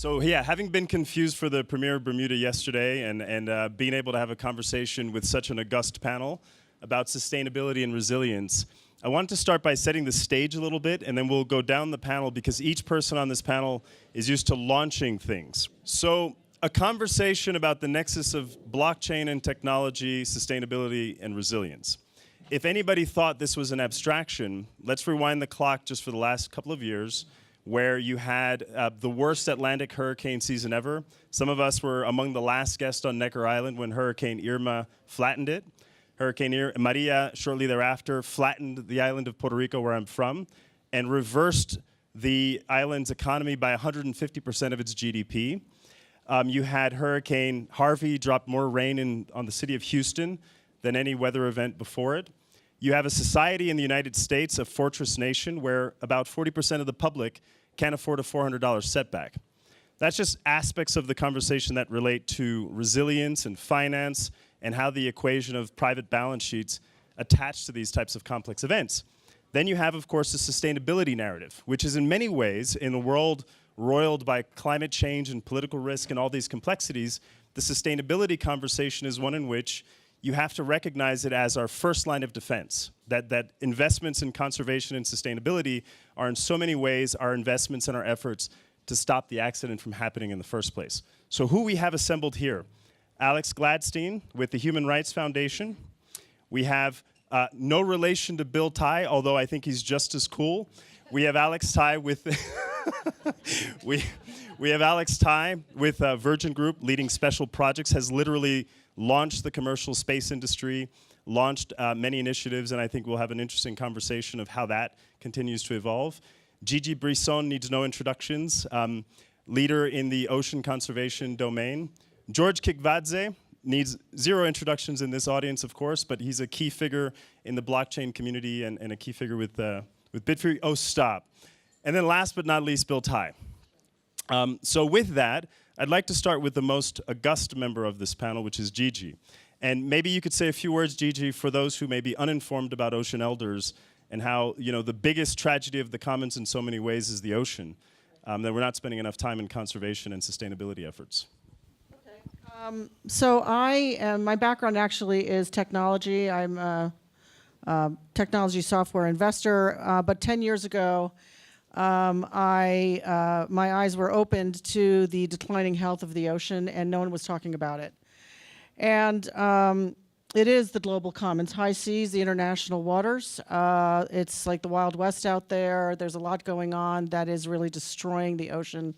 So yeah, having been confused for the premiere of Bermuda yesterday and being able to have a conversation with such an august panel about sustainability and resilience, I wanted to start by setting the stage a little bit, and then we'll go down the panel because each person on this panel is used to launching things. So a conversation about the nexus of blockchain and technology, sustainability and resilience. If anybody thought this was an abstraction, let's rewind the clock just for the last couple of years, where you had the worst Atlantic hurricane season ever. Some of us were among the last guests on Necker Island when Hurricane Irma flattened it. Hurricane Maria, shortly thereafter, flattened the island of Puerto Rico, where I'm from, and reversed the island's economy by 150% of its GDP. You had Hurricane Harvey drop more rain on the city of Houston than any weather event before it. You have a society in the United States, a fortress nation, where about 40% of the public can't afford a $400 setback. That's just aspects of the conversation that relate to resilience and finance and how the equation of private balance sheets attach to these types of complex events. Then you have, of course, the sustainability narrative, which is in many ways, in a world roiled by climate change and political risk and all these complexities, the sustainability conversation is one in which you have to recognize it as our first line of defense, that investments in conservation and sustainability are in so many ways our investments and our efforts to stop the accident from happening in the first place. So who we have assembled here? Alex Gladstein with the Human Rights Foundation. We have no relation to Bill Tai, although I think he's just as cool. We have Alex Tai with we have Alex Tai with Virgin Group, leading special projects, has literally launched the commercial space industry, launched many initiatives, and I think we'll have an interesting conversation of how that continues to evolve. Gigi Brisson needs no introductions, leader in the ocean conservation domain. George Kikvadze needs zero introductions in this audience, of course, but he's a key figure in the blockchain community and a key figure with Bitfury. Oh, stop. And then last but not least, Bill Tai. So with that, I'd like to start with the most august member of this panel, which is Gigi. And maybe you could say a few words, Gigi, for those who may be uninformed about ocean elders and how, you know, the biggest tragedy of the commons in so many ways is the ocean, that we're not spending enough time in conservation and sustainability efforts. Okay. So my background actually is technology. I'm a technology software investor, but 10 years ago, my eyes were opened to the declining health of the ocean, and no one was talking about it. And it is the global commons, high seas, the international waters. It's like the Wild West out there. There's a lot going on that is really destroying the ocean.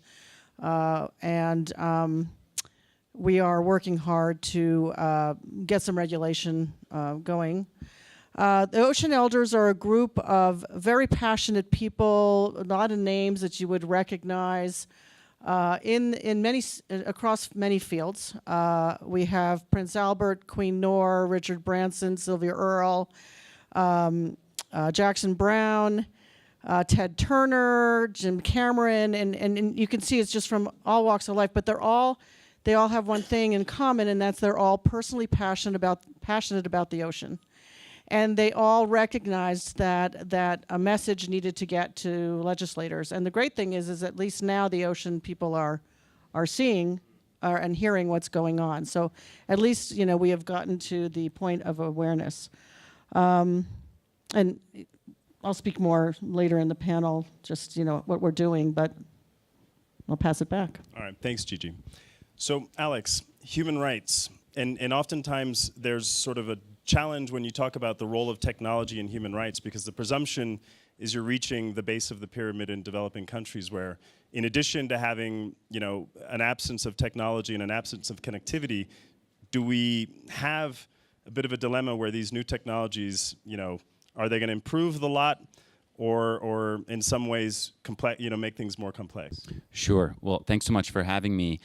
We are working hard to get some regulation going. The Ocean Elders are a group of very passionate people, a lot of names that you would recognize across many fields. We have Prince Albert, Queen Noor, Richard Branson, Sylvia Earle, Jackson Brown, Ted Turner, Jim Cameron, and you can see it's just from all walks of life, but they all have one thing in common, and that's they're all personally passionate about the ocean. And they all recognized that a message needed to get to legislators. And the great thing is at least now the ocean people are seeing and hearing what's going on. So at least, you know, we have gotten to the point of awareness. And I'll speak more later in the panel, just, you know, what we're doing, but I'll pass it back. All right, thanks, Gigi. So Alex, human rights, and oftentimes there's sort of a challenge when you talk about the role of technology in human rights, because the presumption is you're reaching the base of the pyramid in developing countries where, in addition to having, you know, an absence of technology and an absence of connectivity, do we have a bit of a dilemma where these new technologies, you know, are they going to improve the lot, or in some ways, make things more complex? Sure. Well, thanks so much for having me.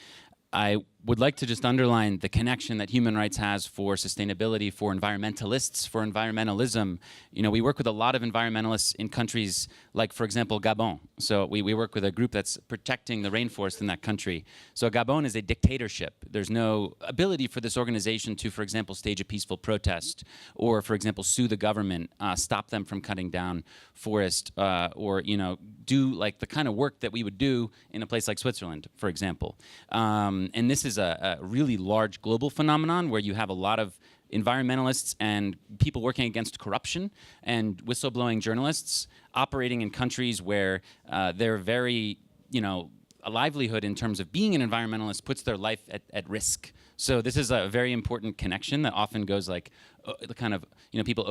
I would like to just underline the connection that human rights has for sustainability, for environmentalists, for environmentalism. You know, we work with a lot of environmentalists in countries like, for example, Gabon. So we work with a group that's protecting the rainforest in that country. So Gabon is a dictatorship. There's no ability for this organization to, for example, stage a peaceful protest or, for example, sue the government, stop them from cutting down forest, or, you know, do like the kind of work that we would do in a place like Switzerland, for example. And this is a really large global phenomenon where you have a lot of environmentalists and people working against corruption and whistleblowing journalists operating in countries where they're very, you know, a livelihood in terms of being an environmentalist puts their life at risk. So this is a very important connection that often goes like, the kind of, you know, people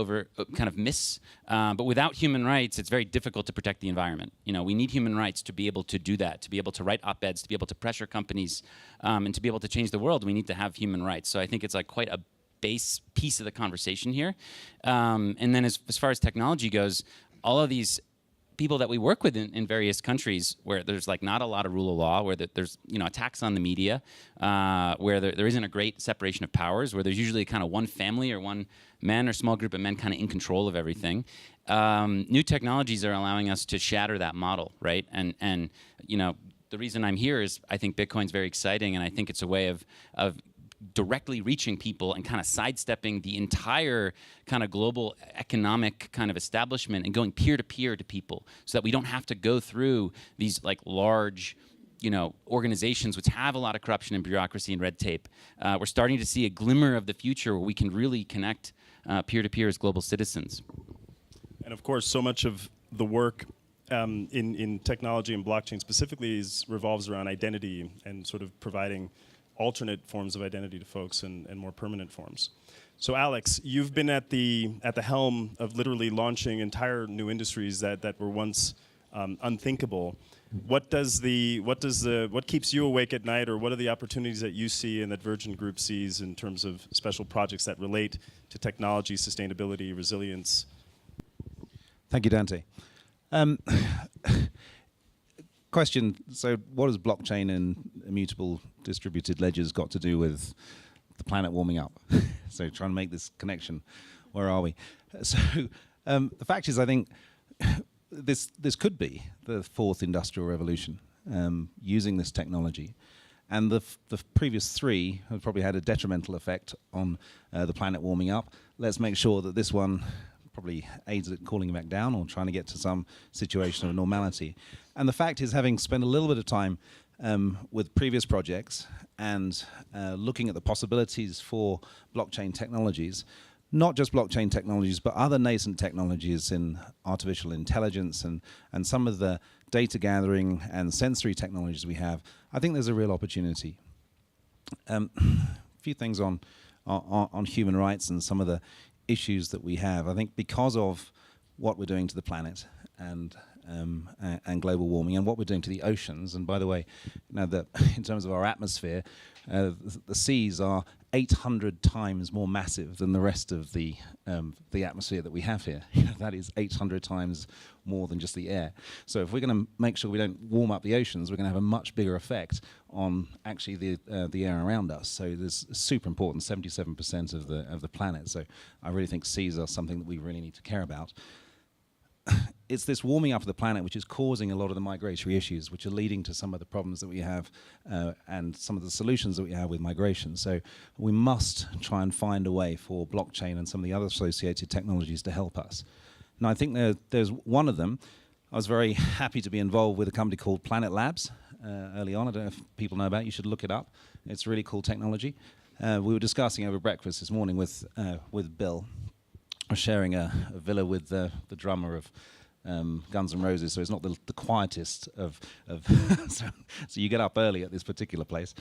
kind of miss. But without human rights, it's very difficult to protect the environment. You know, we need human rights to be able to do that, to be able to write op-eds, to be able to pressure companies, and to be able to change the world. We need to have human rights. So I think it's like quite a base piece of the conversation here. And then as far as technology goes, all of these people that we work with in various countries where there's like not a lot of rule of law, where there's, you know, attacks on the media, where there isn't a great separation of powers, where there's usually kind of one family or one man or small group of men kind of in control of everything. New technologies are allowing us to shatter that model, right? And you know, the reason I'm here is I think Bitcoin's very exciting, and I think it's a way of directly reaching people and kind of sidestepping the entire kind of global economic kind of establishment and going peer-to-peer to people so that we don't have to go through these like large, you know, organizations which have a lot of corruption and bureaucracy and red tape. We're starting to see a glimmer of the future where we can really connect peer-to-peer as global citizens. And of course, so much of the work in technology and blockchain specifically revolves around identity and sort of providing alternate forms of identity to folks and more permanent forms. So Alex, you've been at the helm of literally launching entire new industries that were once unthinkable. What keeps you awake at night, or what are the opportunities that you see and that Virgin Group sees in terms of special projects that relate to technology, sustainability, resilience? Thank you, Dante. Question, so what has blockchain and immutable distributed ledgers got to do with the planet warming up? So trying to make this connection, where are we? So the fact is, I think this could be the fourth industrial revolution, using this technology. And the previous three have probably had a detrimental effect on the planet warming up. Let's make sure that this one probably aids at cooling back down or trying to get to some situation of normality. And the fact is, having spent a little bit of time with previous projects and looking at the possibilities for blockchain technologies, not just blockchain technologies, but other nascent technologies in artificial intelligence and some of the data gathering and sensory technologies we have, I think there's a real opportunity. A few things on human rights and some of the issues that we have. I think because of what we're doing to the planet and global warming and what we're doing to the oceans, and by the way, now that in terms of our atmosphere, the seas are 800 times more massive than the rest of the atmosphere that we have here. That is 800 times more than just the air. So if we're going to make sure we don't warm up the oceans, we're going to have a much bigger effect on actually the air around us. So this is super important, 77% of the planet. So I really think seas are something that we really need to care about. It's this warming up of the planet which is causing a lot of the migratory issues, which are leading to some of the problems that we have and some of the solutions that we have with migration. So we must try and find a way for blockchain and some of the other associated technologies to help us. Now, I think there's one of them. I was very happy to be involved with a company called Planet Labs early on. I don't know if people know about it. You should look it up. It's really cool technology. We were discussing over breakfast this morning with Bill. I was sharing a villa with the drummer of Guns N' Roses, so it's not the quietest of so you get up early at this particular place.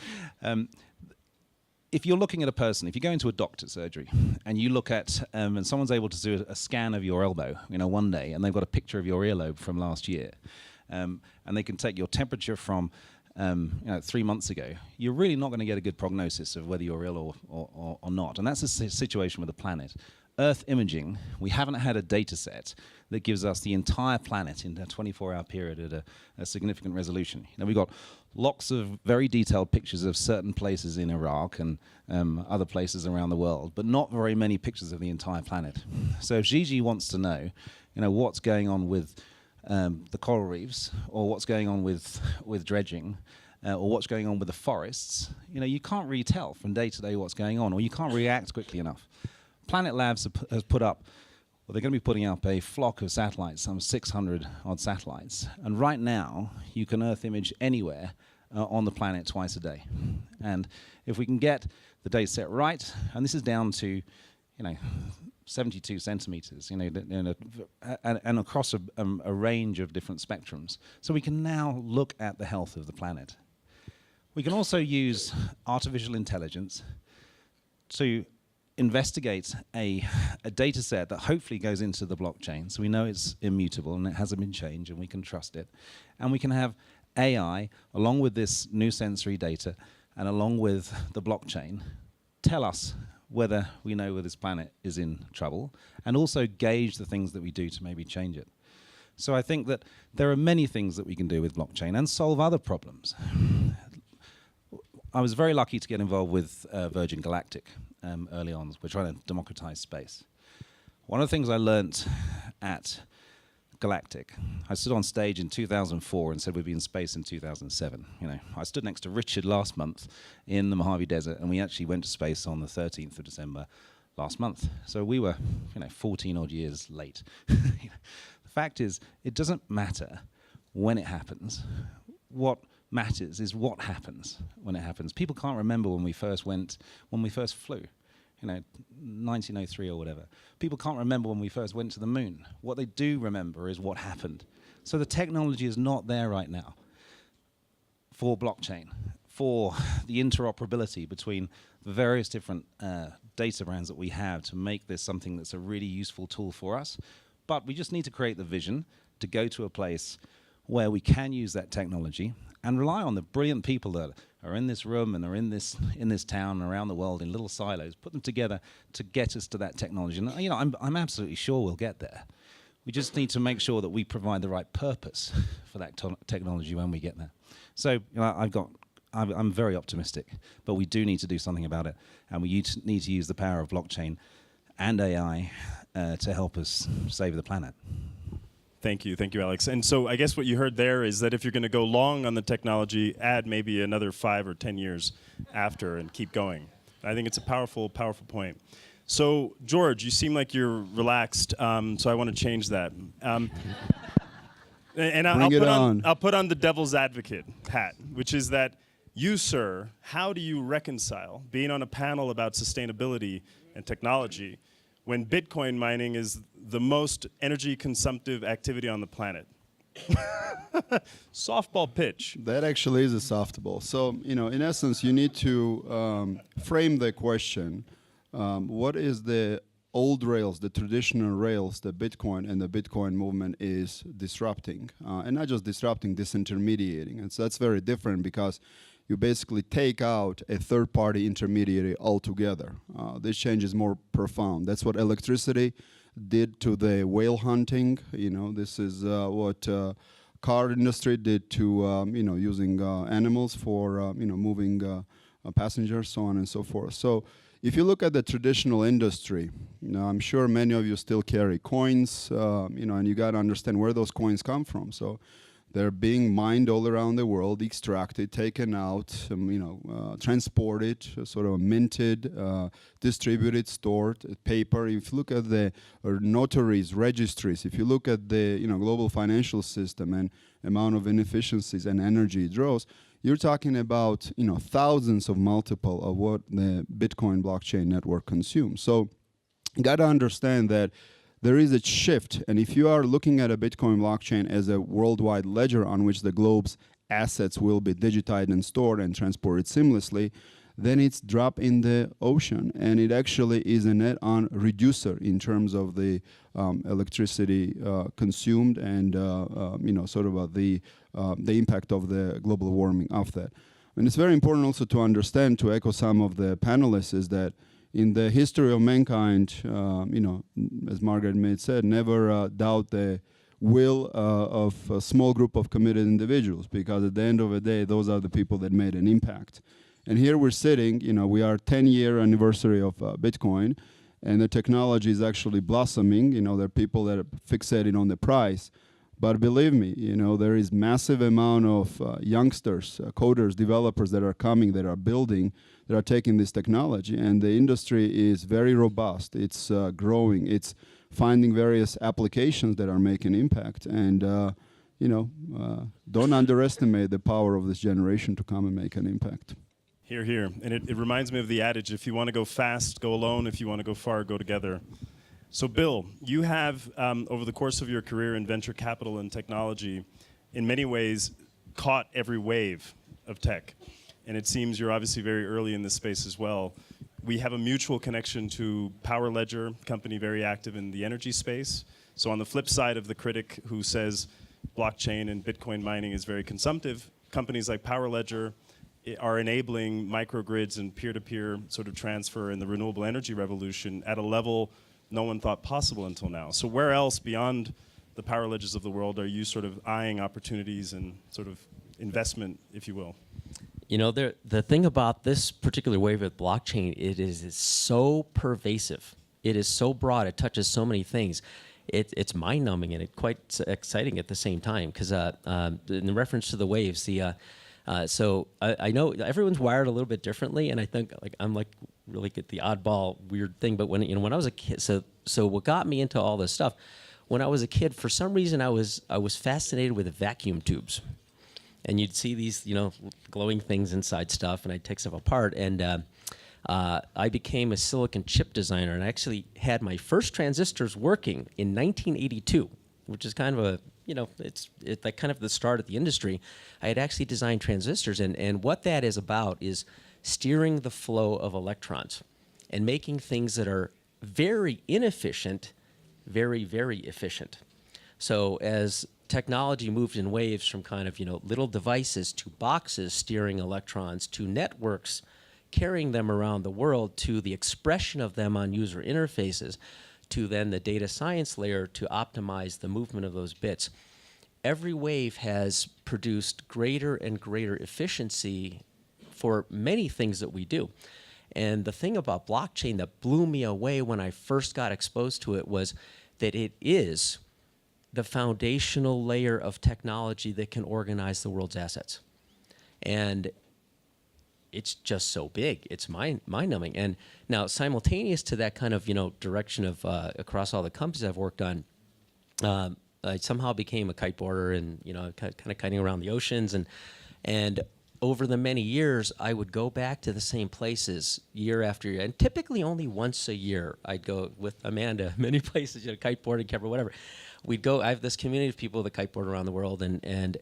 If you're looking at a person, if you go into a doctor's surgery and you look at, and someone's able to do a scan of your elbow, one day, and they've got a picture of your earlobe from last year, and they can take your temperature from 3 months ago, you're really not going to get a good prognosis of whether you're ill or not. And that's the situation with the planet. Earth imaging, we haven't had a data set that gives us the entire planet in a 24-hour period at a significant resolution. You know, we've got lots of very detailed pictures of certain places in Iraq and other places around the world, but not very many pictures of the entire planet. So if Gigi wants to know, you know, what's going on with the coral reefs, or what's going on with dredging, or what's going on with the forests, you know, you can't really tell from day to day what's going on, or you can't react quickly enough. Planet Labs has put up, well, they're going to be putting up a flock of satellites, some 600 odd satellites, and right now you can Earth image anywhere on the planet twice a day. And if we can get the data set right, and this is down to, you know, 72 centimeters, you know, and across a range of different spectrums. So we can now look at the health of the planet. We can also use artificial intelligence to investigate a data set that hopefully goes into the blockchain, so we know it's immutable and it hasn't been changed and we can trust it. And we can have AI, along with this new sensory data and along with the blockchain, tell us whether we know where this planet is in trouble, and also gauge the things that we do to maybe change it. So I think that there are many things that we can do with blockchain and solve other problems. I was very lucky to get involved with Virgin Galactic early on. We're trying to democratize space. One of the things I learnt at Galactic, I stood on stage in 2004 and said we'd be in space in 2007. You know, I stood next to Richard last month in the Mojave Desert, and we actually went to space on the 13th of December last month. So we were, you know, 14 odd years late. The fact is, it doesn't matter when it happens. What matters is what happens when it happens. People can't remember when we first flew. You know, 1903 or whatever. People can't remember when we first went to the moon. What they do remember is what happened. So the technology is not there right now for blockchain, for the interoperability between the various different data brands that we have to make this something that's a really useful tool for us. But we just need to create the vision to go to a place where we can use that technology and rely on the brilliant people that are in this room and are in this town and around the world in little silos, put them together to get us to that technology. And you know, I'm absolutely sure we'll get there. We just need to make sure that we provide the right purpose for that technology when we get there. So you know, I'm very optimistic, but we do need to do something about it, and we need to use the power of blockchain and AI to help us save the planet. Thank you, Alex. And so I guess what you heard there is that if you're going to go long on the technology, add maybe another 5 or 10 years after and keep going. I think it's a powerful, powerful point. So George, you seem like you're relaxed, so I want to change that. And I'll put on the devil's advocate hat, which is that you, sir, how do you reconcile being on a panel about sustainability and technology when Bitcoin mining is the most energy consumptive activity on the planet? Softball pitch. That actually is a softball. So, you know, in essence, you need to frame the question, what is the old rails, the traditional rails that Bitcoin and the Bitcoin movement is disrupting? And not just disrupting, disintermediating. And so that's very different because you basically take out a third-party intermediary altogether. This change is more profound. That's what electricity did to the whale hunting. You know, this is what car industry did to you know, using animals for you know, moving passengers, so on and so forth. So if you look at the traditional industry, you know, I'm sure many of you still carry coins, you know, and you got to understand where those coins come from. So they're being mined all around the world, extracted, taken out, you know, transported, sort of minted, distributed, stored, paper. If you look at the notaries, registries, if you look at the, you know, global financial system and amount of inefficiencies and energy it draws, you're talking about, you know, thousands of multiple of what the Bitcoin blockchain network consumes. So you got to understand that there is a shift, and if you are looking at a Bitcoin blockchain as a worldwide ledger on which the globe's assets will be digitized and stored and transported seamlessly, then it's drop in the ocean, and it actually is a net-on reducer in terms of the electricity consumed and you know, sort of the impact of the global warming of that. And it's very important also to understand, to echo some of the panelists, is that, in the history of mankind, as Margaret Mead said, never doubt the will of a small group of committed individuals, because at the end of the day, those are the people that made an impact. And here we're sitting, we are 10-year anniversary of Bitcoin, and the technology is actually blossoming. There are people that are fixated on the price. But believe me, there is massive amount of youngsters, coders, developers that are coming, that are building, that are taking this technology. And the industry is very robust. It's growing. It's finding various applications that are making impact. And, don't underestimate the power of this generation to come and make an impact. Here, here. And it reminds me of the adage, if you want to go fast, go alone. If you want to go far, go together. So Bill, you have, over the course of your career in venture capital and technology, in many ways, caught every wave of tech. And it seems you're obviously very early in this space as well. We have a mutual connection to Power Ledger, company very active in the energy space. So on the flip side of the critic who says blockchain and Bitcoin mining is very consumptive, companies like Power Ledger are enabling microgrids and peer-to-peer sort of transfer in the renewable energy revolution at a level no one thought possible until now. So where else beyond the Power Ledgers of the world are you sort of eyeing opportunities and sort of investment, if you will? The thing about this particular wave of blockchain, it's so pervasive. It is so broad. It touches so many things. It's mind-numbing and it's quite exciting at the same time. Because in reference to the waves, so I know everyone's wired a little bit differently, and I think I'm really get the oddball weird thing. But when I was a kid, so what got me into all this stuff, when I was a kid, for some reason I was fascinated with vacuum tubes, and you'd see these glowing things inside stuff, and I'd take stuff apart, and I became a silicon chip designer, and I actually had my first transistors working in 1982, which is kind of a it's like kind of the start of the industry. I had actually designed transistors, and what that is about is steering the flow of electrons and making things that are very inefficient, very, very efficient. So as technology moved in waves from kind of little devices to boxes steering electrons to networks carrying them around the world to the expression of them on user interfaces, to then the data science layer to optimize the movement of those bits. Every wave has produced greater and greater efficiency for many things that we do. And the thing about blockchain that blew me away when I first got exposed to it was that it is the foundational layer of technology that can organize the world's assets. And it's just so big. It's mind-numbing. And now, simultaneous to that kind of direction of across all the companies I've worked on, I somehow became a kiteboarder and kind of kiting around the oceans. And over the many years, I would go back to the same places year after year, and typically only once a year. I'd go with Amanda many places, kiteboarding, camper, whatever. We'd go. I have this community of people that kiteboard around the world, and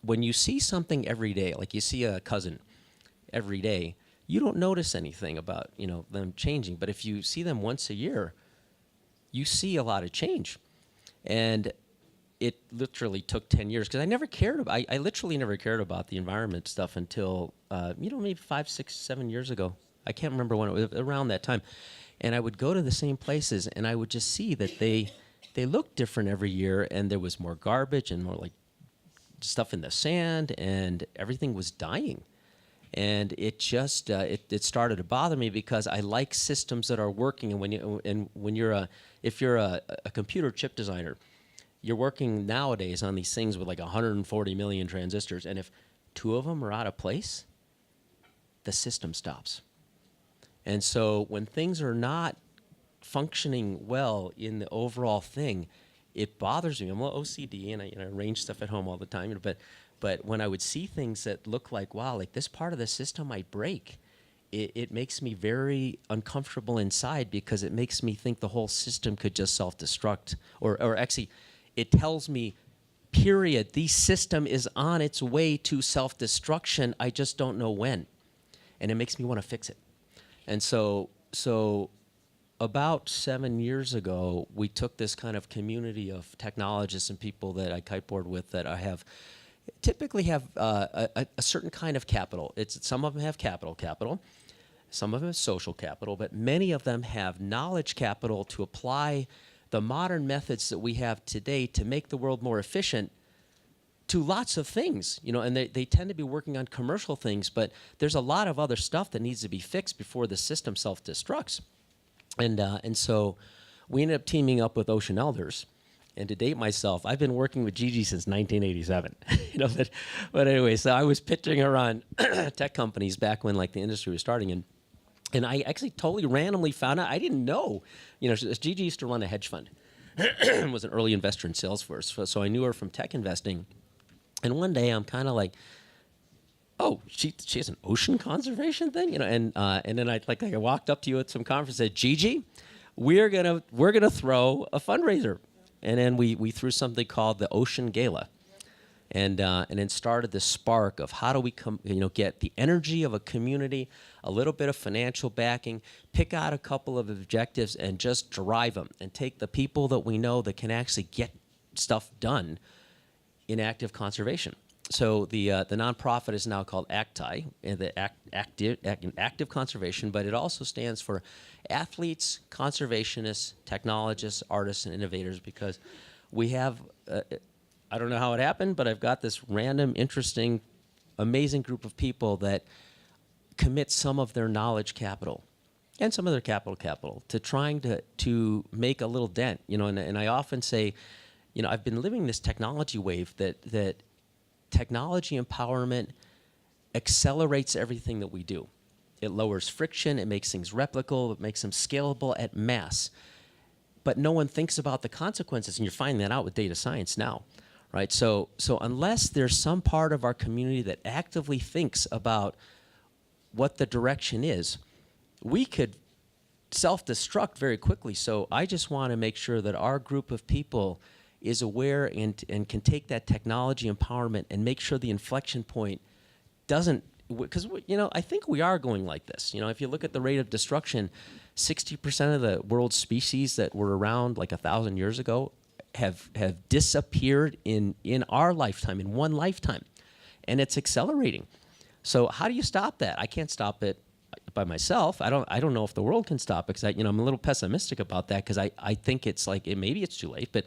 when you see something every day, like you see a cousin every day, you don't notice anything about them changing. But if you see them once a year, you see a lot of change. And it literally took 10 years because I never cared about. I literally never cared about the environment stuff until maybe 5, 6, 7 years ago. I can't remember when it was, around that time. And I would go to the same places, and I would just see that they looked different every year, and there was more garbage and more like stuff in the sand, and everything was dying. And it just it started to bother me because I like systems that are working. And when you're if you're a computer chip designer, you're working nowadays on these things with like 140 million transistors, and if 2 of them are out of place, the system stops. And so when things are not functioning well in the overall thing, it bothers me. I'm a little OCD, and I arrange stuff at home all the time, But when I would see things that look like, wow, like this part of the system might break, it makes me very uncomfortable inside because it makes me think the whole system could just self-destruct. Or actually, it tells me, period, the system is on its way to self-destruction. I just don't know when. And it makes me want to fix it. And so about 7 years ago, we took this kind of community of technologists and people that I kiteboard with that I have typically have a certain kind of capital. Some of them have capital. Some of them is social capital, but many of them have knowledge capital to apply the modern methods that we have today to make the world more efficient to lots of things, you know, and they tend to be working on commercial things, but there's a lot of other stuff that needs to be fixed before the system self-destructs. And so we ended up teaming up with Ocean Elders. And to date myself, I've been working with Gigi since 1987. You know, but anyway, so I was pitching her on tech companies back when like the industry was starting, and I actually totally randomly found out. I didn't know, you know, Gigi used to run a hedge fund, and was an early investor in Salesforce. So I knew her from tech investing. And one day I'm kind of like, oh, she has an ocean conservation thing, you know, and then I walked up to you at some conference and said, Gigi, we're gonna throw a fundraiser. And then we threw something called the Ocean Gala, and then started the spark of how do we get the energy of a community, a little bit of financial backing, pick out a couple of objectives, and just drive them, and take the people that we know that can actually get stuff done in active conservation. So the nonprofit is now called ACTAI, and the active conservation, but it also stands for athletes, conservationists, technologists, artists, and innovators, because we have, I don't know how it happened, but I've got this random, interesting, amazing group of people that commit some of their knowledge capital and some of their capital to trying to make a little dent, you know, and I often say, you know, I've been living this technology wave that technology empowerment accelerates everything that we do. It lowers friction, it makes things replicable, it makes them scalable at mass. But no one thinks about the consequences, and you're finding that out with data science now, right? So unless there's some part of our community that actively thinks about what the direction is, we could self-destruct very quickly. So I just want to make sure that our group of people is aware and can take that technology empowerment and make sure the inflection point doesn't, because, you know, I think we are going like this. You know, if you look at the rate of destruction, 60% of the world's species that were around like 1,000 years ago have disappeared in our lifetime, in one lifetime, and it's accelerating. So how do you stop that? I can't stop it by myself. I don't know if the world can stop it, because I'm a little pessimistic about that, because I think it's like, maybe it's too late, but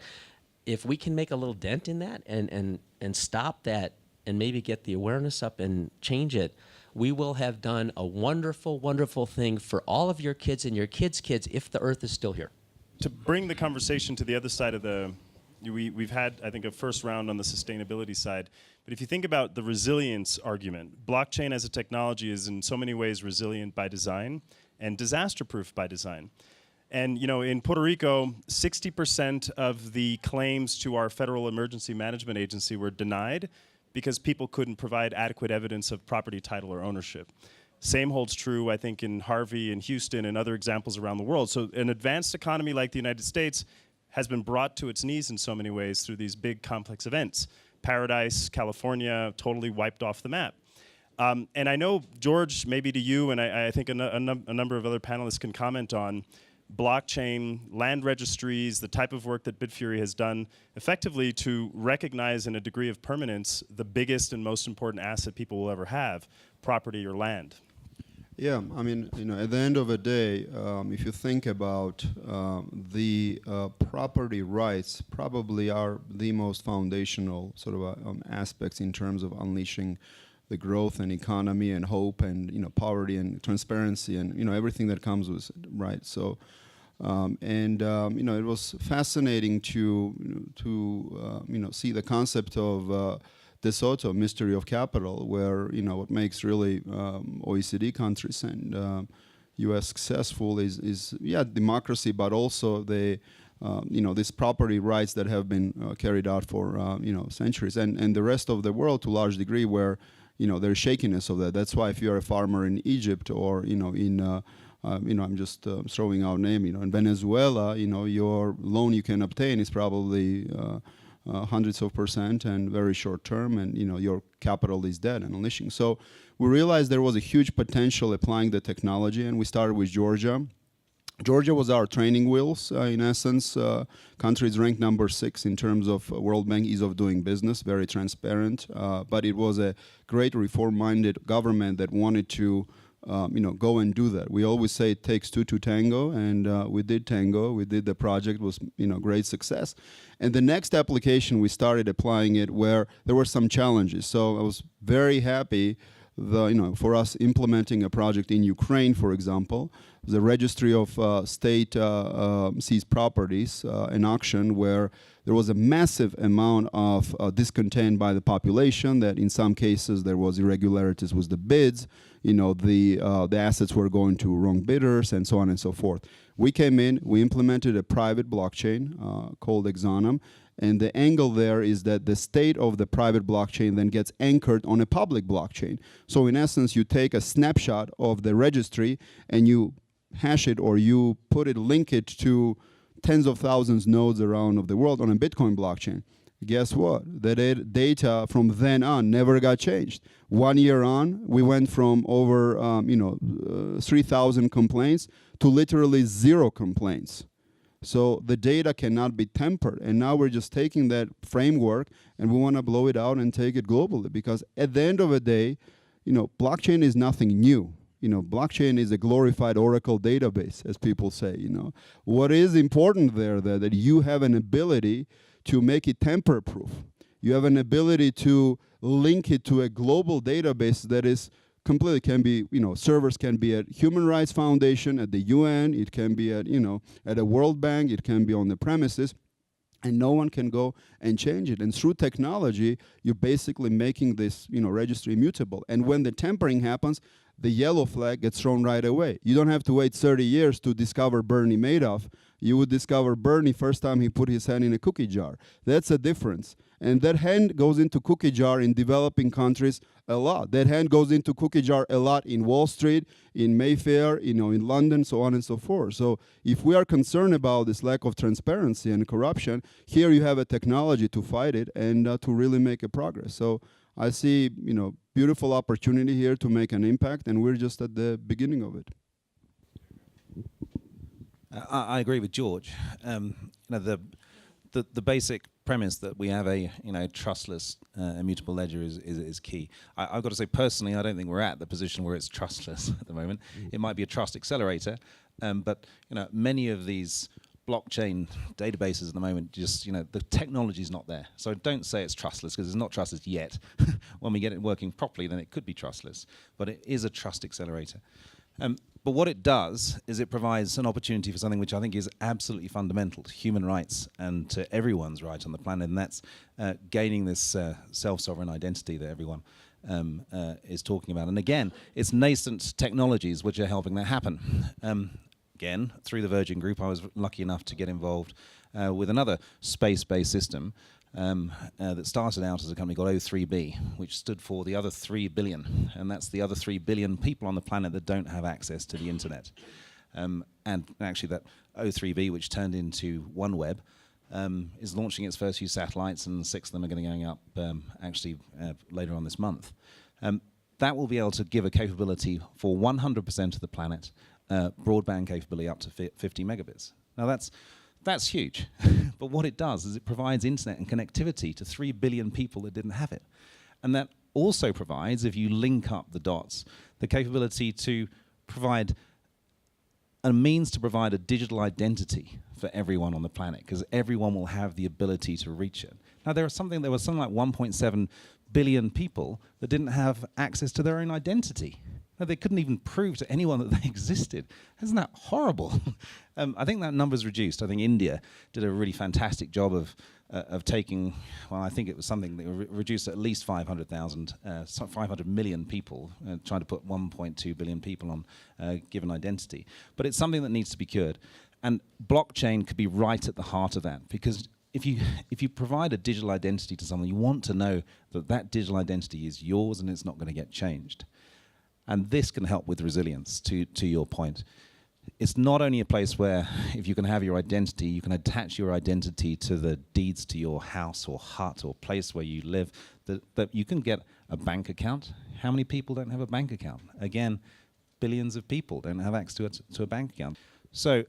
if we can make a little dent in that and stop that and maybe get the awareness up and change it, we will have done a wonderful, wonderful thing for all of your kids and your kids' kids if the Earth is still here. To bring the conversation to the other side of we've had, I think, a first round on the sustainability side. But if you think about the resilience argument, blockchain as a technology is in so many ways resilient by design and disaster-proof by design. And you know, in Puerto Rico, 60% of the claims to our Federal Emergency Management Agency were denied because people couldn't provide adequate evidence of property title or ownership. Same holds true, I think, in Harvey and Houston and other examples around the world. So an advanced economy like the United States has been brought to its knees in so many ways through these big complex events. Paradise, California, totally wiped off the map. And I know, George, maybe to you, and I think a number of other panelists can comment on blockchain, land registries, the type of work that Bitfury has done effectively to recognize in a degree of permanence the biggest and most important asset people will ever have, property or land. Yeah, I mean, you know, at the end of the day, if you think about the property rights, probably are the most foundational sort of aspects in terms of unleashing the growth and economy and hope and, you know, poverty and transparency and, you know, everything that comes with it, right? So, you know, it was fascinating to you know, see the concept of De Soto, Mystery of Capital, where, you know, what makes really OECD countries and U.S. successful is democracy, but also the you know, these property rights that have been carried out for you know, centuries, and the rest of the world to a large degree where, you know, there's shakiness of that. That's why if you're a farmer in Egypt or, you know, in you know, I'm just throwing out name, you know, in Venezuela, you know, your loan you can obtain is probably hundreds of % and very short term, and, you know, your capital is dead and unleashing. So we realized there was a huge potential applying the technology, and we started with Georgia. Georgia was our training wheels, in essence. Country is ranked number 6 in terms of World Bank ease of doing business, very transparent. But it was a great reform-minded government that wanted to go and do that. We always say it takes two to tango, and we did tango. We did the project, was great success. And the next application, we started applying it where there were some challenges. So I was very happy for us implementing a project in Ukraine, for example, the registry of state seized properties, an auction where there was a massive amount of discontent by the population, that in some cases there was irregularities with the bids, the assets were going to wrong bidders, and so on and so forth. We came in, we implemented a private blockchain called Exonum, and the angle there is that the state of the private blockchain then gets anchored on a public blockchain. So in essence, you take a snapshot of the registry and you hash it, or you link it to tens of thousands nodes around of the world on a Bitcoin blockchain. Guess what? The data from then on never got changed. 1 year on, we went from over 3,000 complaints to literally 0 complaints. So the data cannot be tempered. And now we're just taking that framework and we want to blow it out and take it globally, because at the end of the day, blockchain is nothing new. Blockchain is a glorified Oracle database, as people say. What is important there, that you have an ability to make it tamper-proof. You have an ability to link it to a global database that is completely, can be, servers can be at Human Rights Foundation, at the UN, it can be at, at a World Bank, it can be on the premises, and no one can go and change it. And through technology, you're basically making this, registry immutable. And when the tampering happens, the yellow flag gets thrown right away. You don't have to wait 30 years to discover Bernie Madoff. You would discover Bernie first time he put his hand in a cookie jar. That's a difference. And that hand goes into cookie jar in developing countries a lot. That hand goes into cookie jar a lot in Wall Street, in Mayfair, in London, so on and so forth. So if we are concerned about this lack of transparency and corruption, here you have a technology to fight it and to really make a progress. So I see, beautiful opportunity here to make an impact, and we're just at the beginning of it. I agree with George. The basic premise that we have a trustless immutable ledger is key. I've got to say personally, I don't think we're at the position where it's trustless at the moment. It might be a trust accelerator, but many of these blockchain databases at the moment, just the technology is not there. So don't say it's trustless, because it's not trustless yet. When we get it working properly, then it could be trustless. But it is a trust accelerator. But what it does is it provides an opportunity for something which I think is absolutely fundamental to human rights and to everyone's right on the planet, and that's gaining this self-sovereign identity that everyone is talking about. And again, it's nascent technologies which are helping that happen. Again, through the Virgin Group, I was lucky enough to get involved with another space-based system that started out as a company called O3B, which stood for the other 3 billion, and that's the other 3 billion people on the planet that don't have access to the internet. And actually that O3B, which turned into OneWeb, is launching its first few satellites, and 6 of them are going to be going up later on this month. That will be able to give a capability for 100% of the planet, broadband capability up to 50 megabits. Now that's huge, but what it does is it provides internet and connectivity to 3 billion people that didn't have it. And that also provides, if you link up the dots, the capability to provide a means to provide a digital identity for everyone on the planet, because everyone will have the ability to reach it. Now there was something like 1.7 billion people that didn't have access to their own identity. They couldn't even prove to anyone that they existed. Isn't that horrible? I think that number's reduced. I think India did a really fantastic job of taking, well, I think it was something that reduced at least 500,000, 500 million people, trying to put 1.2 billion people on a given identity. But it's something that needs to be cured. And blockchain could be right at the heart of that, because if you provide a digital identity to someone, you want to know that that digital identity is yours and it's not going to get changed. And this can help with resilience, to your point. It's not only a place where, if you can have your identity, you can attach your identity to the deeds to your house or hut or place where you live, that you can get a bank account. How many people don't have a bank account? Again, billions of people don't have access to a bank account. So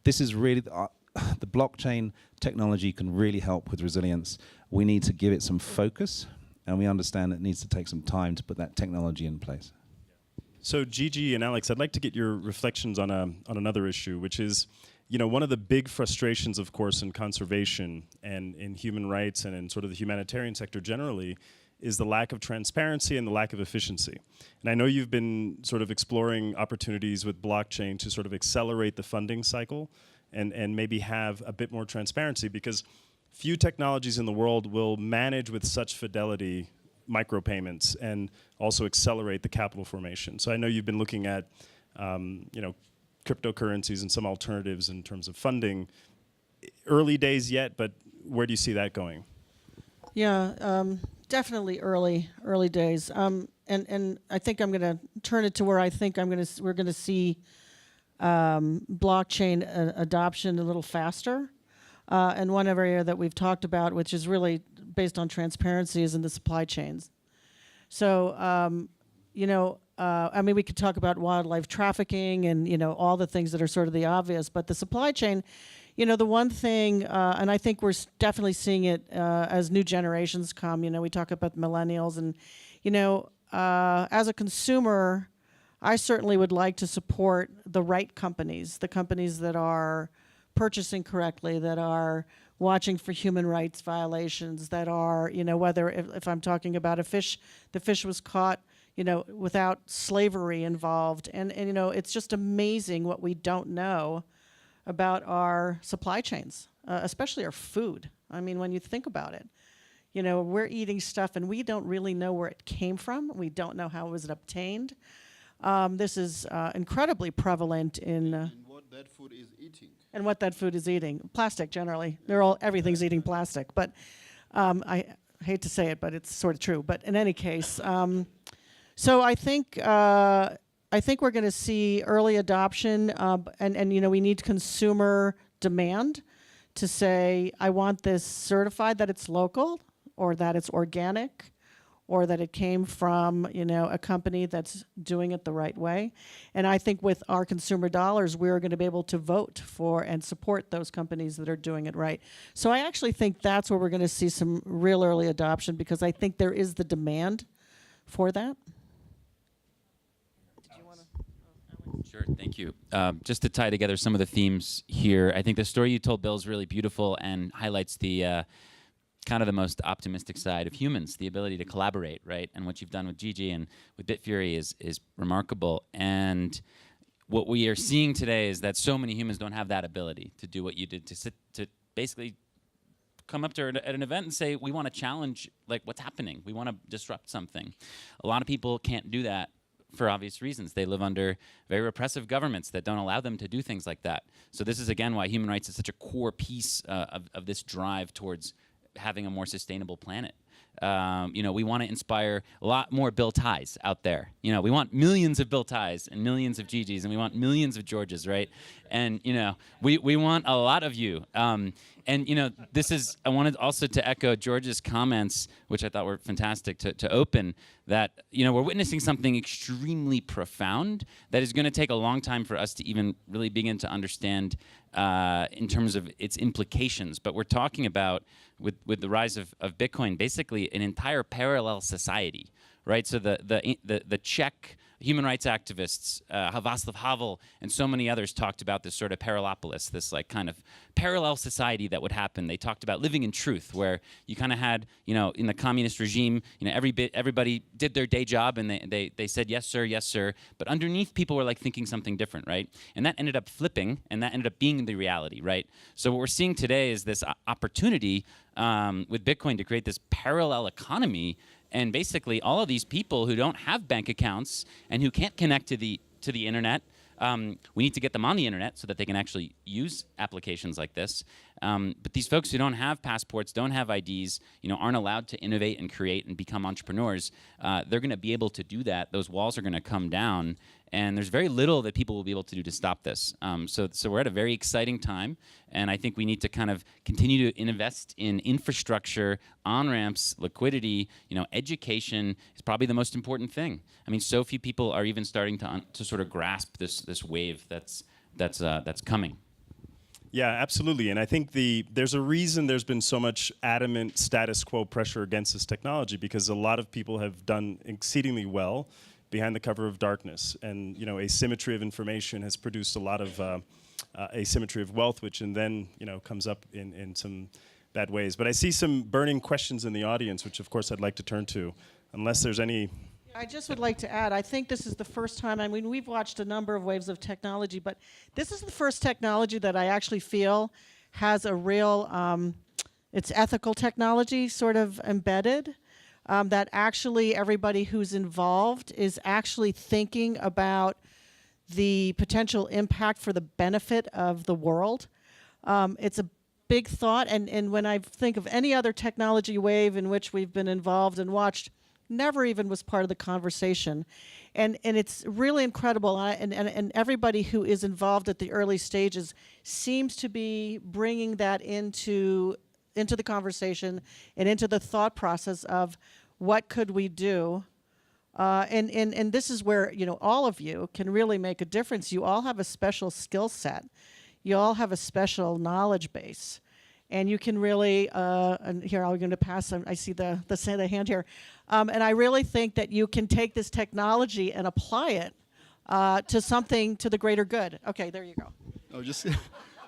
this is really, the blockchain technology can really help with resilience. We need to give it some focus, and we understand it needs to take some time to put that technology in place. So Gigi and Alex, I'd like to get your reflections on another issue, which is, one of the big frustrations, of course, in conservation and in human rights and in sort of the humanitarian sector generally, is the lack of transparency and the lack of efficiency. And I know you've been sort of exploring opportunities with blockchain to sort of accelerate the funding cycle and maybe have a bit more transparency, because few technologies in the world will manage with such fidelity micropayments and also accelerate the capital formation. So I know you've been looking at, cryptocurrencies and some alternatives in terms of funding. Early days yet, but where do you see that going? Yeah, definitely early days. And I think I'm going to turn it to where I think we're going to see blockchain adoption a little faster. And one area that we've talked about, which is really based on transparency, is in the supply chains. So, I mean, we could talk about wildlife trafficking and, all the things that are sort of the obvious, but the supply chain, the one thing, and I think we're definitely seeing it as new generations come, we talk about millennials and, as a consumer, I certainly would like to support the right companies, the companies that are purchasing correctly, that are watching for human rights violations, that are, whether if I'm talking about a fish, the fish was caught, without slavery involved. And it's just amazing what we don't know about our supply chains, especially our food. I mean, when you think about it, we're eating stuff and we don't really know where it came from. We don't know how it was obtained. This is incredibly prevalent in what that food is eating. And what that food is eating. Plastic, generally. Everything's eating plastic. But I hate to say it, but it's sort of true. But in any case, so I think we're going to see early adoption, and we need consumer demand to say, I want this certified that it's local, or that it's organic, or that it came from, a company that's doing it the right way. And I think with our consumer dollars, we're going to be able to vote for and support those companies that are doing it right. So I actually think that's where we're going to see some real early adoption, because I think there is the demand for that. Did you want to? Sure, thank you. Just to tie together some of the themes here, I think the story you told, Bill, is really beautiful and highlights the kind of the most optimistic side of humans, the ability to collaborate, right? And what you've done with Gigi and with Bitfury is remarkable. And what we are seeing today is that so many humans don't have that ability to do what you did, to basically come up to at an event and say, we want to challenge like what's happening. We want to disrupt something. A lot of people can't do that for obvious reasons. They live under very repressive governments that don't allow them to do things like that. So this is, again, why human rights is such a core piece of this drive towards having a more sustainable planet. We want to inspire a lot more Bill Ties out there. We want millions of Bill Ties and millions of Gigis, and we want millions of Georges, right? And we want a lot of you. This is, I wanted also to echo George's comments, which I thought were fantastic to open, that we're witnessing something extremely profound that is going to take a long time for us to even really begin to understand in terms of its implications. But we're talking about, with the rise of Bitcoin, basically an entire parallel society, right? So the Czech human rights activists, Václav Havel, and so many others talked about this sort of parallelopolis, this like kind of parallel society that would happen. They talked about living in truth, where you kind of had, in the communist regime, everybody did their day job and they said, yes, sir, but underneath people were like thinking something different, right? And that ended up flipping, and that ended up being the reality, right? So what we're seeing today is this opportunity with Bitcoin to create this parallel economy. And basically, all of these people who don't have bank accounts and who can't connect to the internet, we need to get them on the internet so that they can actually use applications like this. But these folks who don't have passports, don't have IDs, aren't allowed to innovate and create and become entrepreneurs. They're going to be able to do that. Those walls are going to come down, and there's very little that people will be able to do to stop this. So we're at a very exciting time, and I think we need to kind of continue to invest in infrastructure, on-ramps, liquidity. Education is probably the most important thing. I mean, so few people are even starting to sort of grasp this wave that's coming. Yeah, absolutely. And I think there's a reason there's been so much adamant status quo pressure against this technology, because a lot of people have done exceedingly well behind the cover of darkness. And asymmetry of information has produced a lot of asymmetry of wealth, which and then comes up in some bad ways. But I see some burning questions in the audience, which of course I'd like to turn to, unless there's any. I just would like to add, I think this is the first time, I mean, we've watched a number of waves of technology, but this is the first technology that I actually feel has a real, it's ethical technology sort of embedded, that actually everybody who's involved is actually thinking about the potential impact for the benefit of the world. It's a big thought, and when I think of any other technology wave in which we've been involved and watched, never even was part of the conversation. And it's really incredible, and everybody who is involved at the early stages seems to be bringing that into the conversation and into the thought process of what could we do. And this is where all of you can really make a difference. You all have a special skill set. You all have a special knowledge base, and you can really. And here I'm going to pass. I see the hand here, and I really think that you can take this technology and apply it to something to the greater good. Okay, there you go. Oh, just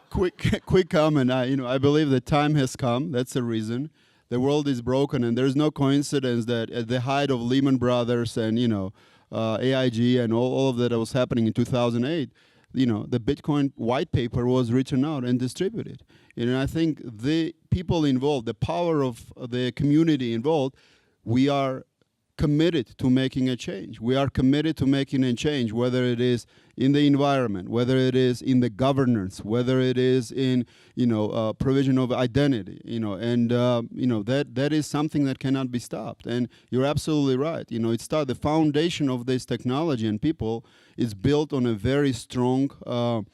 quick comment. I believe the time has come. That's the reason. The world is broken, and there's no coincidence that at the height of Lehman Brothers and AIG and all of that was happening in 2008, the Bitcoin white paper was written out and distributed. I think the people involved, the power of the community involved, we are committed to making a change. We are committed to making a change, whether it is in the environment, whether it is in the governance, whether it is in provision of identity, that is something that cannot be stopped. And you're absolutely right. The foundation of this technology and people is built on a very strong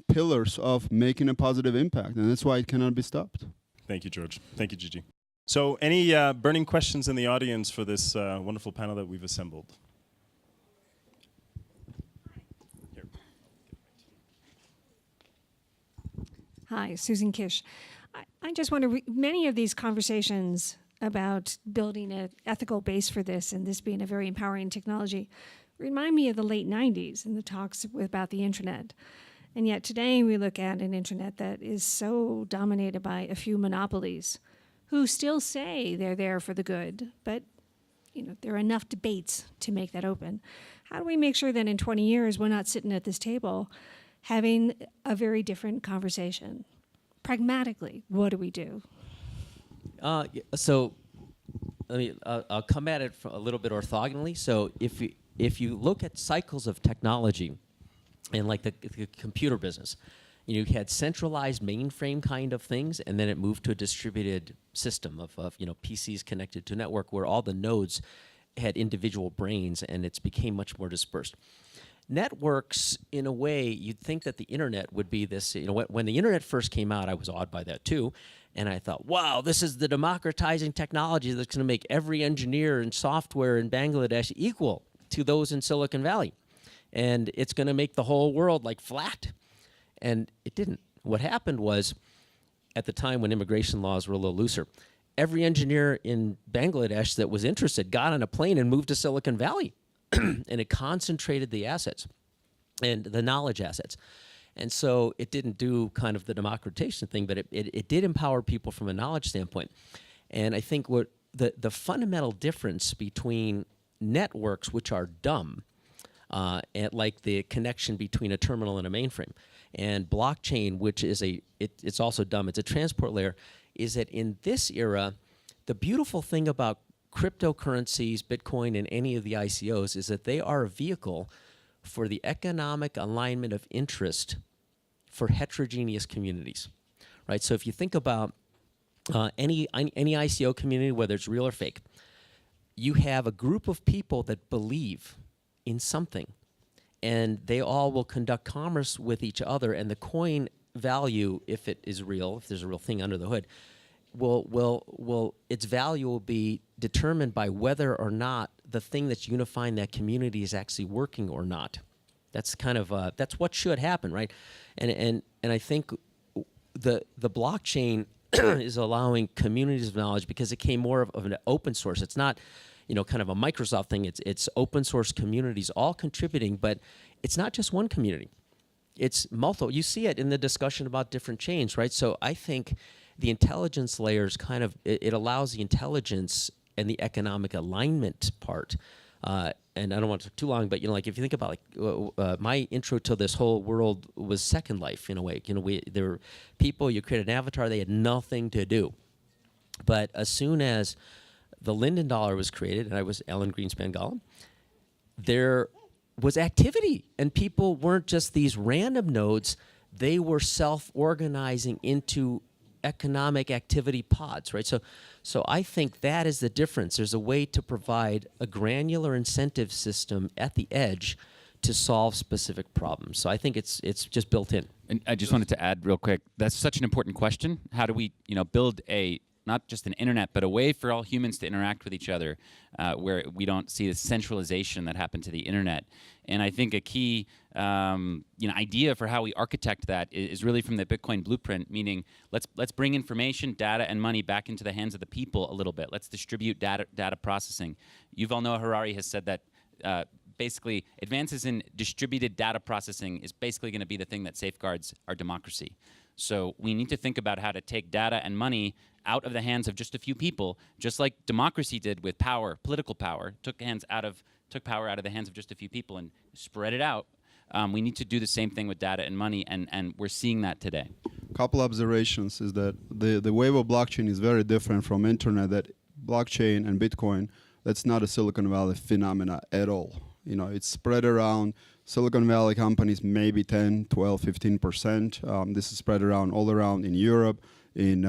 pillars of making a positive impact, and that's why it cannot be stopped. Thank you, George. Thank you, Gigi. So any burning questions in the audience for this wonderful panel that we've assembled? Here. Hi, Susan Kish. I just wonder, many of these conversations about building an ethical base for this and this being a very empowering technology remind me of the late 90s and the talks about the internet. And yet today we look at an internet that is so dominated by a few monopolies who still say they're there for the good, but there are enough debates to make that open. How do we make sure that in 20 years we're not sitting at this table having a very different conversation? Pragmatically, what do we do? So I'll come at it a little bit orthogonally. So if you look at cycles of technology in like the computer business, you had centralized mainframe kind of things, and then it moved to a distributed system of PCs connected to a network where all the nodes had individual brains, and it's became much more dispersed. Networks, in a way, you'd think that the internet would be this. When the internet first came out, I was awed by that too, and I thought, wow, this is the democratizing technology that's going to make every engineer and software in Bangladesh equal to those in Silicon Valley, and it's going to make the whole world like flat. And it didn't. What happened was, at the time when immigration laws were a little looser, every engineer in Bangladesh that was interested got on a plane and moved to Silicon Valley. And it concentrated the assets and the knowledge assets. And so it didn't do kind of the democratization thing, but it did empower people from a knowledge standpoint. And I think what the fundamental difference between networks, which are dumb, and like the connection between a terminal and a mainframe, and blockchain, which is it's also dumb, it's a transport layer, is that in this era, the beautiful thing about cryptocurrencies, Bitcoin, and any of the ICOs is that they are a vehicle for the economic alignment of interest for heterogeneous communities, right? So if you think about any ICO community, whether it's real or fake, you have a group of people that believe in something, and they all will conduct commerce with each other, and the coin value, if it is real, if there's a real thing under the hood, its value will be determined by whether or not the thing that's unifying that community is actually working or not. That's kind of that's what should happen, right? And I think the blockchain is allowing communities of knowledge because it came more of an open source. It's not, kind of a Microsoft thing. It's open source communities all contributing, but it's not just one community. It's multiple. You see it in the discussion about different chains, right? So I think the intelligence layers kind of, it allows the intelligence and the economic alignment part. And I don't want to too long, but like if you think about my intro to this whole world was Second Life in a way. There were people, you created an avatar, they had nothing to do. But as soon as the Linden Dollar was created, and I was Alan Greenspan Gollum, there was activity, and people weren't just these random nodes, they were self-organizing into economic activity pods, right? So I think that is the difference. There's a way to provide a granular incentive system at the edge to solve specific problems. So I think it's just built in. And I just wanted to add real quick, that's such an important question. How do we, build not just an internet, but a way for all humans to interact with each other where we don't see the centralization that happened to the internet. And I think a key idea for how we architect that is really from the Bitcoin blueprint, meaning let's bring information, data, and money back into the hands of the people a little bit. Let's distribute data processing. Yuval Noah Harari has said that basically advances in distributed data processing is basically going to be the thing that safeguards our democracy. So we need to think about how to take data and money out of the hands of just a few people, just like democracy did with power, political power, took power out of the hands of just a few people and spread it out. We need to do the same thing with data and money, and we're seeing that today. Couple observations is that the wave of blockchain is very different from internet. That blockchain and Bitcoin, that's not a Silicon Valley phenomena at all. It's spread around. Silicon Valley companies maybe 10, 12, 15%. This is spread around all around in Europe, in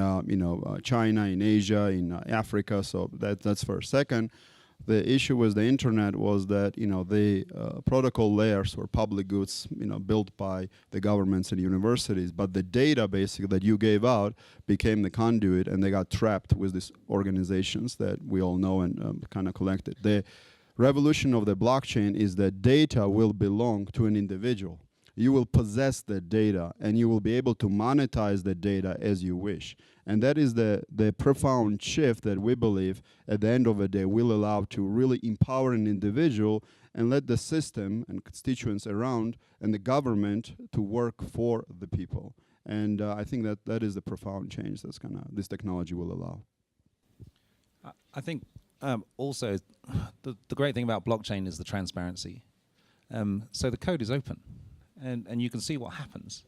China, in Asia, in Africa. So that's first. Second, the issue with the internet was that the protocol layers were public goods built by the governments and universities, but the data basically that you gave out became the conduit, and they got trapped with these organizations that we all know and kind of collected. The revolution of the blockchain is that data will belong to an individual. You will possess the data, and you will be able to monetize the data as you wish. And that is the profound shift that we believe at the end of the day will allow to really empower an individual and let the system and constituents around and the government to work for the people. And I think that is the profound change that's this technology will allow. I think also the great thing about blockchain is the transparency. So the code is open, and you can see what happens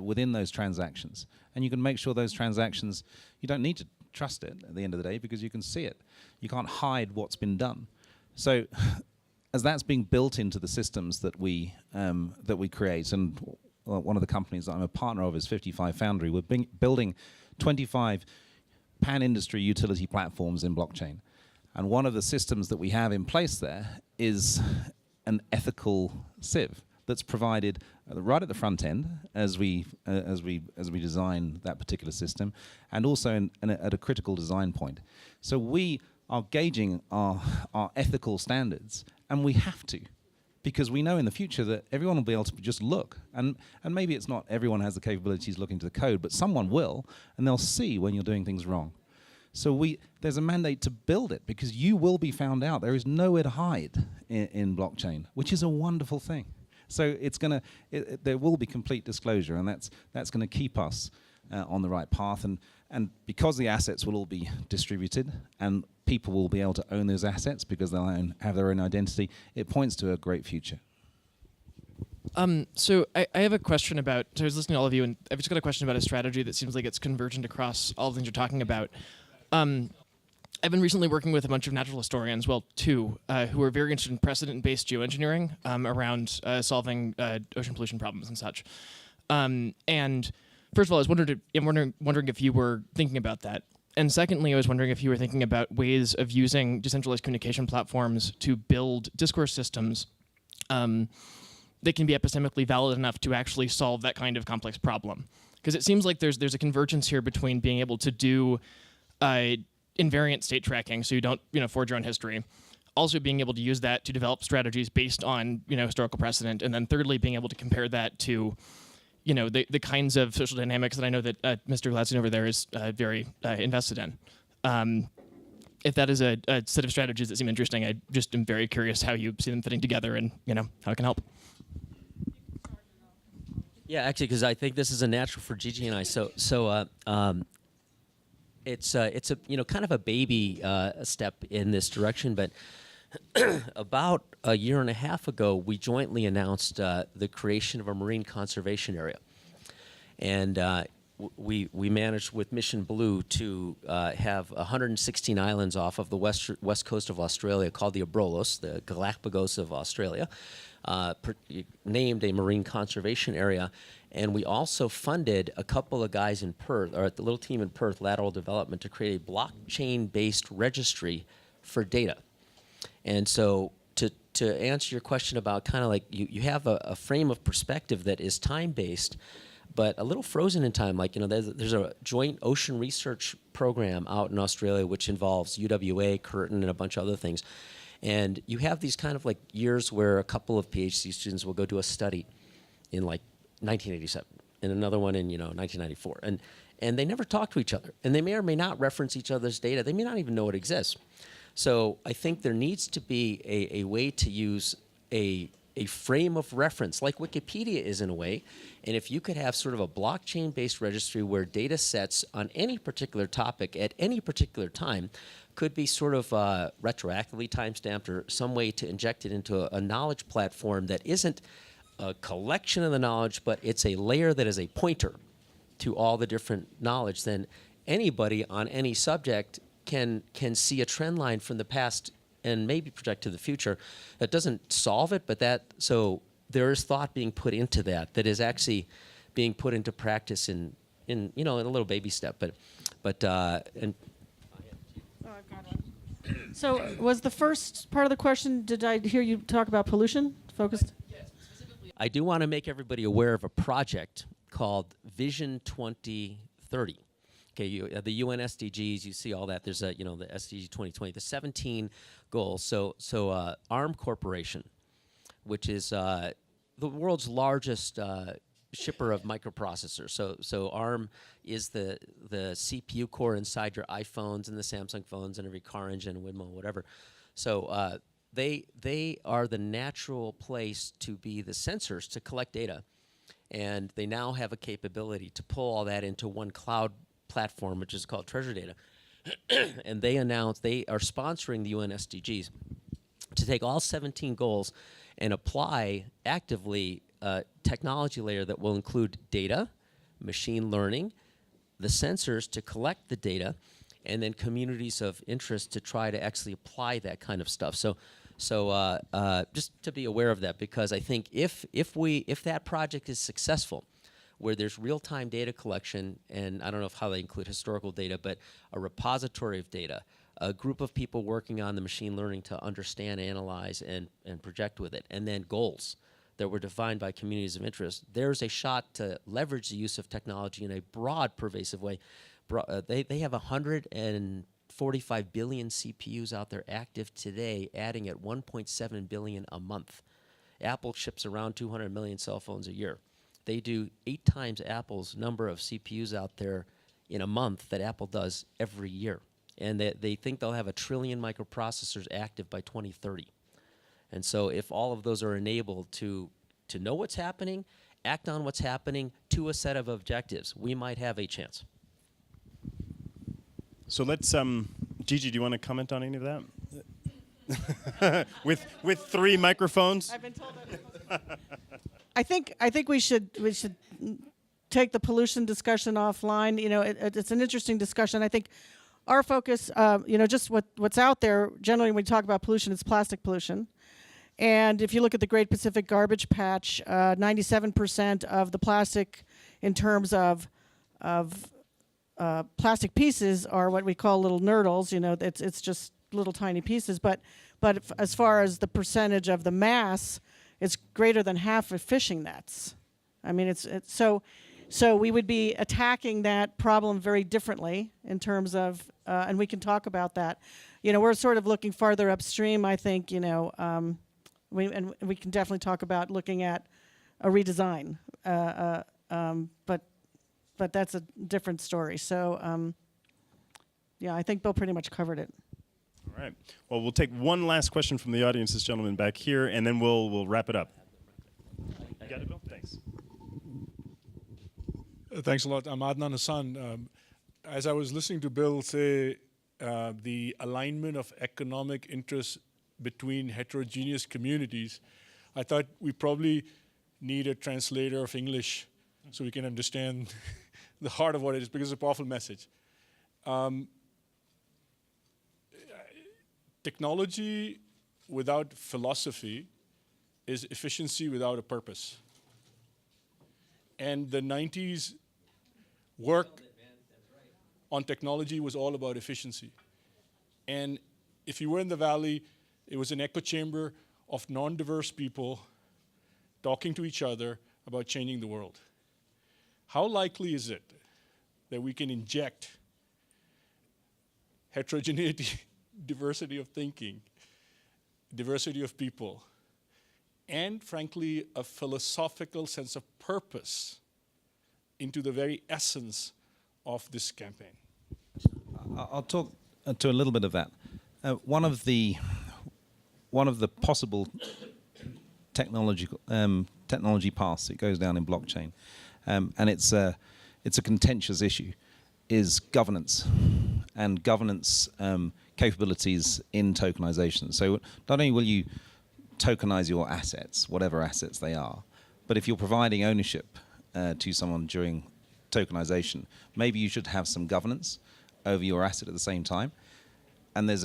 within those transactions. And you can make sure those transactions, you don't need to trust it at the end of the day because you can see it. You can't hide what's been done. So as that's being built into the systems that we create, and one of the companies that I'm a partner of is 55 Foundry, we're building 25 pan-industry utility platforms in blockchain. And one of the systems that we have in place there is an ethical sieve that's provided right at the front end as we design that particular system, and also at a critical design point. So we are gauging our ethical standards, and we have to, because we know in the future that everyone will be able to just look, and maybe it's not everyone has the capabilities looking to the code, but someone will, and they'll see when you're doing things wrong. So there's a mandate to build it, because you will be found out. There is nowhere to hide in blockchain, which is a wonderful thing. So there will be complete disclosure, and that's going to keep us on the right path. And because the assets will all be distributed, and people will be able to own those assets because they'll have their own identity, it points to a great future. So I have a question about, so I was listening to all of you, and I've just got a question about a strategy that seems like it's convergent across all the things you're talking about. I've been recently working with a bunch of natural historians, well, two, who are very interested in precedent-based geoengineering around solving ocean pollution problems and such. And first of all, I'm wondering if you were thinking about that. And secondly, I was wondering if you were thinking about ways of using decentralized communication platforms to build discourse systems that can be epistemically valid enough to actually solve that kind of complex problem. Because it seems like there's a convergence here between being able to do invariant state tracking, so you don't forge your own history. Also being able to use that to develop strategies based on historical precedent, and then thirdly being able to compare that to the kinds of social dynamics that I know that Mr. Gladstein over there is very invested in. if that is a set of strategies that seem interesting, I just am very curious how you see them fitting together and how it can help. Yeah, actually, because I think this is a natural for Gigi and I. It's a kind of a baby step in this direction, but about a year and a half ago, we jointly announced the creation of a marine conservation area, and we managed with Mission Blue to have 116 islands off of the west coast of Australia called the Abrolhos, the Galapagos of Australia, named a marine conservation area. And we also funded a couple of guys in Perth, or the little team in Perth, Lateral Development, to create a blockchain-based registry for data. And so to answer your question about kind of like you have a frame of perspective that is time-based, but a little frozen in time. Like, there's a joint ocean research program out in Australia which involves UWA, Curtin, and a bunch of other things. And you have these kind of like years where a couple of PhD students will go do a study in like 1987 and another one in 1994, and they never talk to each other, and they may or may not reference each other's data. They may not even know it exists. So I think there needs to be a way to use a frame of reference like Wikipedia is in a way, and if you could have sort of a blockchain-based registry where data sets on any particular topic at any particular time could be sort of retroactively time-stamped or some way to inject it into a knowledge platform that isn't a collection of the knowledge, but it's a layer that is a pointer to all the different knowledge, then anybody on any subject can see a trend line from the past and maybe project to the future. That doesn't solve it, but so there is thought being put into that is actually being put into practice in a little baby step. And Oh, I've got one. So was the first part of the question, did I hear you talk about pollution focused? I do want to make everybody aware of a project called Vision 2030. Okay, the UN SDGs, you see all that. There's the SDG 2020, the 17 goals. So ARM Corporation, which is the world's largest shipper of microprocessors. So ARM is the CPU core inside your iPhones and the Samsung phones and every car engine, Windmill, whatever. So they are the natural place to be the sensors to collect data, and they now have a capability to pull all that into one cloud platform, which is called Treasure Data. And they announced they are sponsoring the UN SDGs to take all 17 goals and apply actively a technology layer that will include data, machine learning, the sensors to collect the data, and then communities of interest to try to actually apply that kind of stuff. So just to be aware of that, because I think if that project is successful, where there's real-time data collection, and I don't know how they include historical data, but a repository of data, a group of people working on the machine learning to understand, analyze, and project with it, and then goals that were defined by communities of interest, there's a shot to leverage the use of technology in a broad, pervasive way. They have 145 billion CPUs out there active today, adding at 1.7 billion a month. Apple ships around 200 million cell phones a year. They do 8 times Apple's number of CPUs out there in a month that Apple does every year. And they think they'll have 1 trillion microprocessors active by 2030. And so if all of those are enabled to know what's happening, act on what's happening to a set of objectives, we might have a chance. So let's, Gigi, do you want to comment on any of that? with 3 microphones? I've been told that. I think we should take the pollution discussion offline. It's an interesting discussion. I think our focus, just what's out there, generally when we talk about pollution, it's plastic pollution. And if you look at the Great Pacific Garbage Patch, 97% of the plastic in terms of plastic pieces are what we call little nurdles. It's just little tiny pieces. But as far as the percentage of the mass, it's greater than half of fishing nets. I mean, so we would be attacking that problem very differently in terms of, and we can talk about that. We're sort of looking farther upstream, I think, we can definitely talk about looking at a redesign, but that's a different story. So, yeah, I think Bill pretty much covered it. All right. Well, we'll take one last question from the audience, this gentleman back here, and then we'll wrap it up. You got it, Bill? Thanks. Thanks a lot. I'm Adnan Hassan. As I was listening to Bill say, the alignment of economic interests between heterogeneous communities, I thought we probably need a translator of English so we can understand the heart of what it is, because it's a powerful message. Technology without philosophy is efficiency without a purpose. And the 90s work on technology was all about efficiency. And if you were in the Valley, it was an echo chamber of non-diverse people talking to each other about changing the world. How likely is it that we can inject heterogeneity, diversity of thinking, diversity of people, and frankly, a philosophical sense of purpose into the very essence of this campaign? I'll talk to a little bit of that. One of the possible technology paths that goes down in blockchain, and it's a contentious issue, is governance and governance capabilities in tokenization. So not only will you tokenize your assets, whatever assets they are, but if you're providing ownership to someone during tokenization, maybe you should have some governance over your asset at the same time. And it's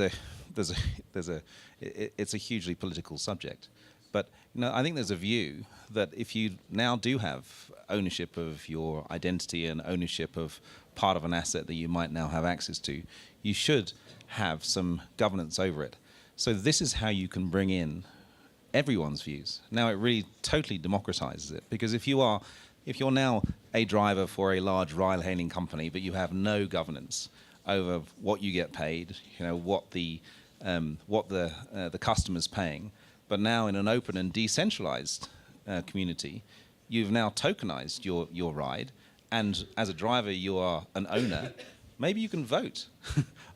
a hugely political subject. But I think there's a view that if you now do have ownership of your identity and ownership of part of an asset that you might now have access to, you should have some governance over it. So this is how you can bring in everyone's views. Now it really totally democratizes it, because if you're now a driver for a large ride-hailing company, but you have no governance over what you get paid, what the customer's paying, but now in an open and decentralized community, you've now tokenized your ride, and as a driver you are an owner. Maybe you can vote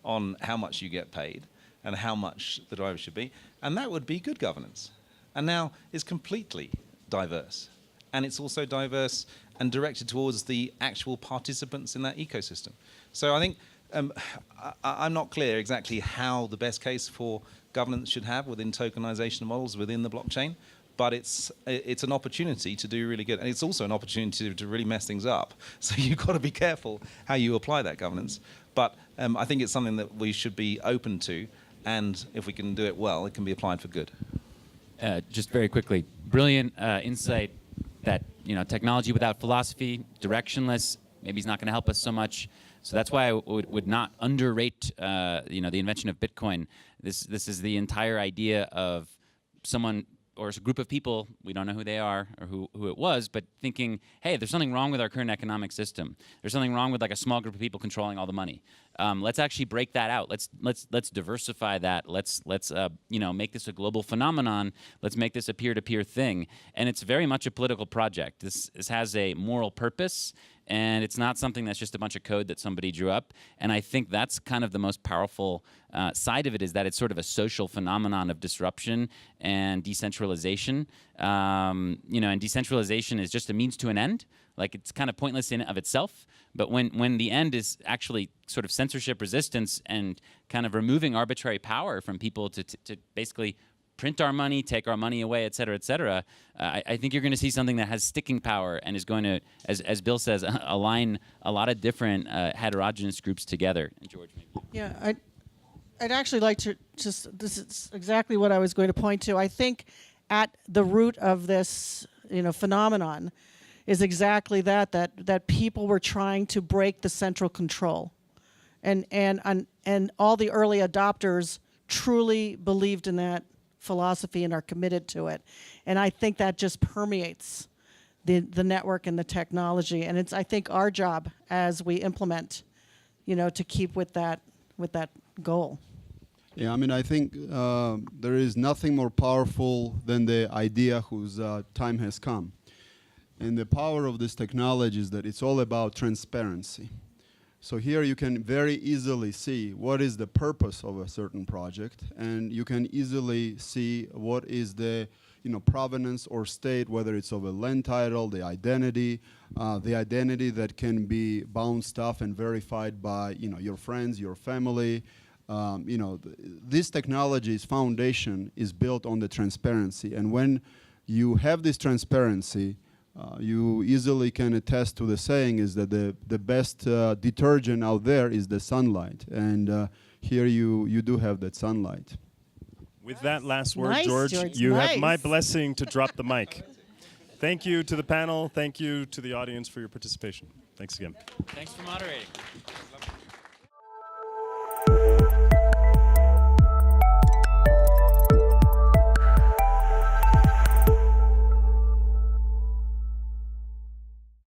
on how much you get paid and how much the driver should be, and that would be good governance. And now it's completely diverse, and it's also diverse and directed towards the actual participants in that ecosystem. So I think I'm not clear exactly how the best case for governance should have within tokenization models within the blockchain, but it's an opportunity to do really good, and it's also an opportunity to really mess things up. So you've got to be careful how you apply that governance. But I think it's something that we should be open to, and if we can do it well, it can be applied for good. Just very quickly, brilliant insight that technology without philosophy, directionless, maybe is not going to help us so much. So that's why I would not underrate the invention of Bitcoin. This is the entire idea of someone or a group of people, we don't know who they are or who it was, but thinking, hey, there's something wrong with our current economic system. There's something wrong with like a small group of people controlling all the money. Let's actually break that out. Let's diversify that. Let's make this a global phenomenon. Let's make this a peer-to-peer thing. And it's very much a political project. This has a moral purpose, and it's not something that's just a bunch of code that somebody drew up. And I think that's kind of the most powerful side of it, is that it's sort of a social phenomenon of disruption and decentralization. And decentralization is just a means to an end. Like, it's kind of pointless in and of itself. But when the end is actually sort of censorship resistance and kind of removing arbitrary power from people to basically print our money, take our money away, et cetera, I think you're going to see something that has sticking power and is going to, as Bill says, align a lot of different heterogeneous groups together. And George, maybe. Yeah, I'd actually like to this is exactly what I was going to point to. I think at the root of this, phenomenon is exactly that people were trying to break the central control. And all the early adopters truly believed in that philosophy and are committed to it. And I think that just permeates the network and the technology. And it's, I think, our job as we implement, to keep with that goal. Yeah, I think there is nothing more powerful than the idea whose time has come. And the power of this technology is that it's all about transparency. So here you can very easily see what is the purpose of a certain project, and you can easily see what is the provenance or state, whether it's of a land title, the identity that can be bounced off and verified by your friends, your family. This technology's foundation is built on the transparency, and when you have this transparency, you easily can attest to the saying is that the best detergent out there is the sunlight, and here you do have that sunlight. With that last word, Nice, George, George, you have my nice. blessing to drop the mic. Thank you to the panel. Thank you to the audience for your participation. Thanks again. Thanks for moderating.